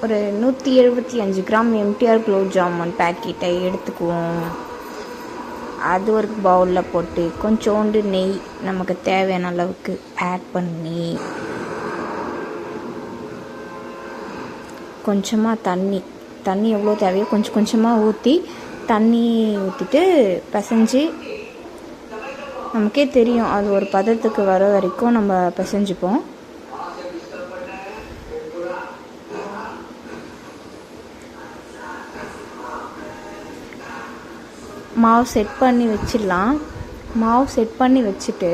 ஒரு 175 gram MTR gulab jamun பேக்கெட்டை எடுத்துக்குவோம். அது ஒரு பவுலில் போட்டு கொஞ்சோண்டு நெய் நமக்கு தேவையான அளவுக்கு ஆட் பண்ணி கொஞ்சமாக தண்ணி எவ்வளோ தேவையோ கொஞ்சம் கொஞ்சமாக ஊற்றி தண்ணி ஊற்றிட்டு பிசைஞ்சு நமக்கே தெரியும் அது ஒரு பதத்துக்கு வர வரைக்கும் நம்ம பிசைஞ்சுப்போம். மாவு செட் பண்ணி வச்சிடலாம். மாவு செட் பண்ணி வச்சுட்டு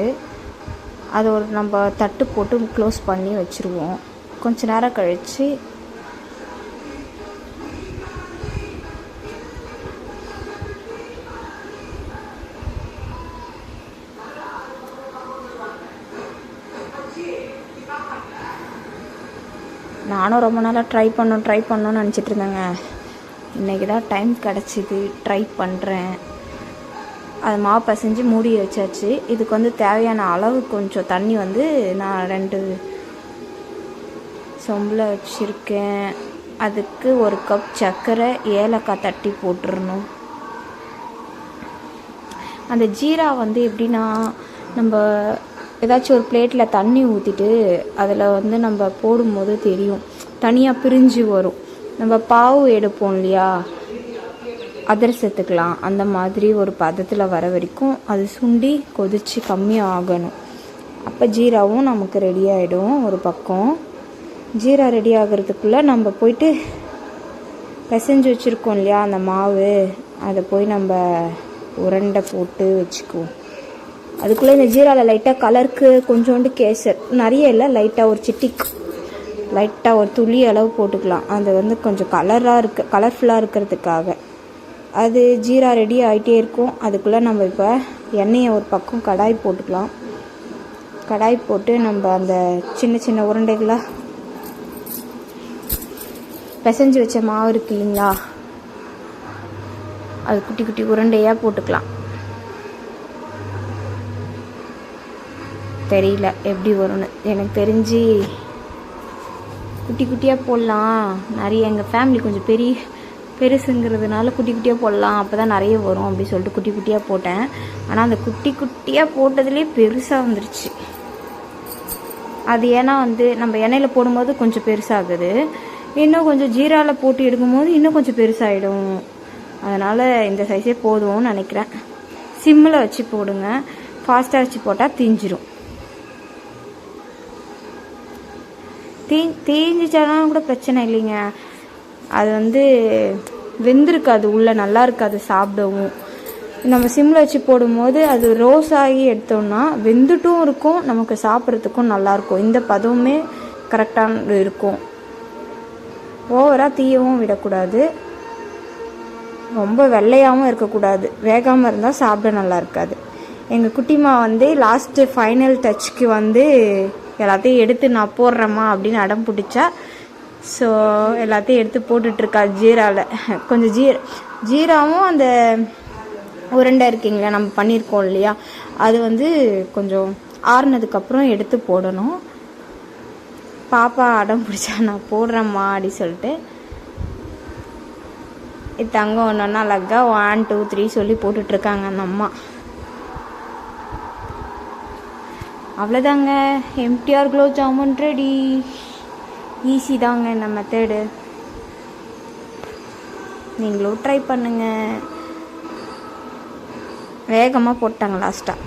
அதை ஒரு நம்ம தட்டு போட்டு க்ளோஸ் பண்ணி வச்சுருவோம். கொஞ்ச நேரம் கழித்து நானும் ரொம்ப நாளாக ட்ரை பண்ணணும்னு நினச்சிட்டு இருந்தேங்க. இன்றைக்கி தான் டைம் கிடச்சிது, ட்ரை பண்ணுறேன். அது மாவு பசைஞ்சு மூடி வச்சாச்சு. இதுக்கு வந்து தேவையான அளவு கொஞ்சம் தண்ணி வந்து நான் 2 சொம்பில் வச்சுருக்கேன். அதுக்கு 1 கப் சர்க்கரை, ஏலக்காய் தட்டி போட்டுடணும். அந்த ஜீரா வந்து எப்படின்னா, நம்ம ஏதாச்சும் ஒரு பிளேட்டில் தண்ணி ஊற்றிட்டு அதில் வந்து நம்ம போடும்போது தெரியும், தனியாக பிரிஞ்சு வரும். நம்ம பாவு எடுப்போம் இல்லையா, அதிரசத்துக்கலாம், அந்த மாதிரி ஒரு பதத்தில் வர வரைக்கும் அது சுண்டி கொதித்து கம்மியாக ஆகணும். அப்போ ஜீராவும் நமக்கு ரெடி ஆகிடும். ஒரு பக்கம் ஜீரா ரெடி ஆகிறதுக்குள்ளே நம்ம போயிட்டு பிசைஞ்சு வச்சுருக்கோம் இல்லையா அந்த மாவு, அதை போய் நம்ம உருண்டை போட்டு வச்சுக்குவோம். அதுக்குள்ளே இந்த ஜீராவில் லைட்டாக கலருக்கு கொஞ்சோண்டு கேசர், நிறைய இல்லை, லைட்டாக ஒரு சிட்டிக், லைட்டாக ஒரு துளி அளவு போட்டுக்கலாம். அது வந்து கொஞ்சம் கலர்ஃபுல்லாக இருக்கிறதுக்காக. அது ஜீரா ரெடி ஆகிட்டே இருக்கும். அதுக்குள்ளே நம்ம இப்போ எண்ணெயை ஒரு பக்கம் கடாய் போட்டுக்கலாம். கடாய் போட்டு நம்ம அந்த சின்ன சின்ன உருண்டைகளாக பிசைஞ்சு வச்ச மாவு இருக்கு இல்லைங்களா, அது குட்டி குட்டி உருண்டையாக போட்டுக்கலாம். தெரியல எப்படி வரும்னு, எனக்கு தெரிஞ்சு குட்டி குட்டியாக போடலாம். நிறைய எங்கள் ஃபேமிலி கொஞ்சம் பெருசுங்கிறதுனால குட்டி குட்டியாக போடலாம், அப்போ தான் நிறைய வரும் அப்படி சொல்லிட்டு குட்டி குட்டியாக போட்டேன். ஆனால் அந்த குட்டி குட்டியாக போட்டதுலேயே பெருசாக வந்துருச்சு. அது ஏன்னா வந்து நம்ம எண்ணெயில் போடும்போது கொஞ்சம் பெருசாகுது, இன்னும் கொஞ்சம் ஜீராவில் போட்டு எடுக்கும்போது இன்னும் கொஞ்சம் பெருசாகிடும். அதனால் இந்த சைஸே போதும்னு நினைக்கிறேன். சிம்மில் வச்சு போடுங்க, ஃபாஸ்ட்டாக வச்சு போட்டால் தீஞ்சிரும். தீஞ்சிச்சாலும் கூட பிரச்சனை இல்லைங்க, அது வந்து வெந்திருக்காது, உள்ளே நல்லா இருக்காது சாப்பிடவும். நம்ம சிம்மில் வச்சு போடும்போது அது ரோஸ் ஆகி எடுத்தோம்னா வெந்துட்டும் இருக்கும், நமக்கு சாப்பிட்றதுக்கும் நல்லாயிருக்கும். இந்த பதவுமே கரெக்டாக இருக்கும். ஓவராக தீயவும் விடக்கூடாது, ரொம்ப வெள்ளையாகவும் இருக்கக்கூடாது. வேகாமல் இருந்தால் சாப்பிட நல்லா இருக்காது. எங்கள் குட்டிமா வந்து லாஸ்ட்டு ஃபைனல் டச்சுக்கு வந்து எல்லாத்தையும் எடுத்து நான் போடுறேம்மா அப்படின்னு அடம் பிடிச்சா. ஸோ எல்லாத்தையும் எடுத்து போட்டுட்ருக்கா ஜீராவில். கொஞ்சம் ஜீராவும் அந்த உருண்டை இருக்குங்களா நம்ம பண்ணியிருக்கோம் இல்லையா, அது வந்து கொஞ்சம் ஆறுனதுக்கப்புறம் எடுத்து போடணும். பாப்பா அடம் பிடிச்சா நான் போடுறேம்மா அப்படி சொல்லிட்டு தங்கம் ஒன்றா அழகா 1 2 3 சொல்லி போட்டுட்ருக்காங்க அந்த அம்மா. அவ்வளோதாங்க, MTR gulab jamun ready. Easy தாங்க இந்த மெத்தடு, நீங்களும் ட்ரை பண்ணுங்கள். வேகமாக போட்டாங்க லாஸ்ட்டாக.